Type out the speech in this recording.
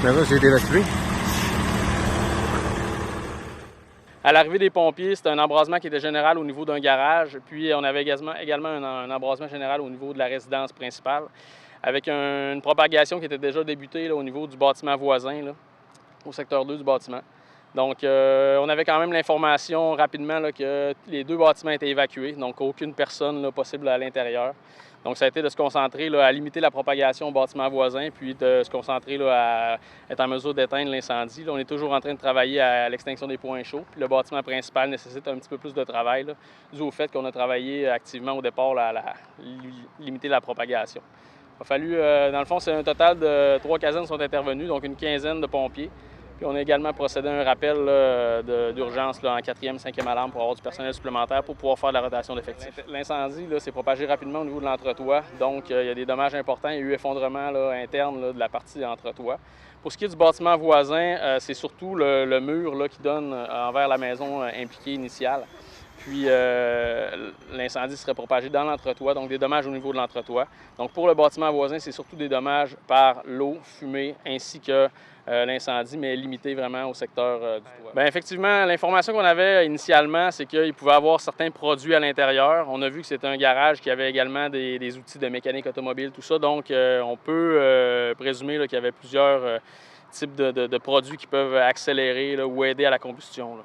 Maintenant, j'ai été évacué. À l'arrivée des pompiers, c'était un embrasement qui était général au niveau d'un garage, puis on avait également un embrasement général au niveau de la résidence principale, avec une propagation qui était déjà débutée là, au niveau du bâtiment voisin, là, au secteur 2 du bâtiment. Donc, on avait quand même l'information rapidement là, que les deux bâtiments étaient évacués, donc aucune personne là, possible à l'intérieur. Donc, ça a été de se concentrer là, à limiter la propagation au bâtiment voisin, puis de se concentrer là, à être en mesure d'éteindre l'incendie. Là, on est toujours en train de travailler à l'extinction des points chauds, puis le bâtiment principal nécessite un petit peu plus de travail, là, dû au fait qu'on a travaillé activement au départ là, à limiter la propagation. Il a fallu, dans le fond, c'est un total de 3 casernes sont intervenues, donc une quinzaine de pompiers. Puis on a également procédé à un rappel d'urgence en 4e, 5e alarme pour avoir du personnel supplémentaire pour pouvoir faire de la rotation d'effectifs. L'incendie s'est propagé rapidement au niveau de l'entretoit, donc il y a des dommages importants. Il y a eu effondrement interne de la partie entretoit. Pour ce qui est du bâtiment voisin, c'est surtout le mur qui donne envers la maison impliquée initiale. Puis l'incendie serait propagé dans l'entretoit, donc des dommages au niveau de l'entretoit. Donc pour le bâtiment voisin, c'est surtout des dommages par l'eau, fumée, ainsi que l'incendie, mais limité vraiment au secteur du toit. Bien, effectivement, l'information qu'on avait initialement, c'est qu'il pouvait y avoir certains produits à l'intérieur. On a vu que c'était un garage qui avait également des outils de mécanique automobile, tout ça. Donc on peut présumer qu'il y avait plusieurs types de produits qui peuvent accélérer ou aider à la combustion.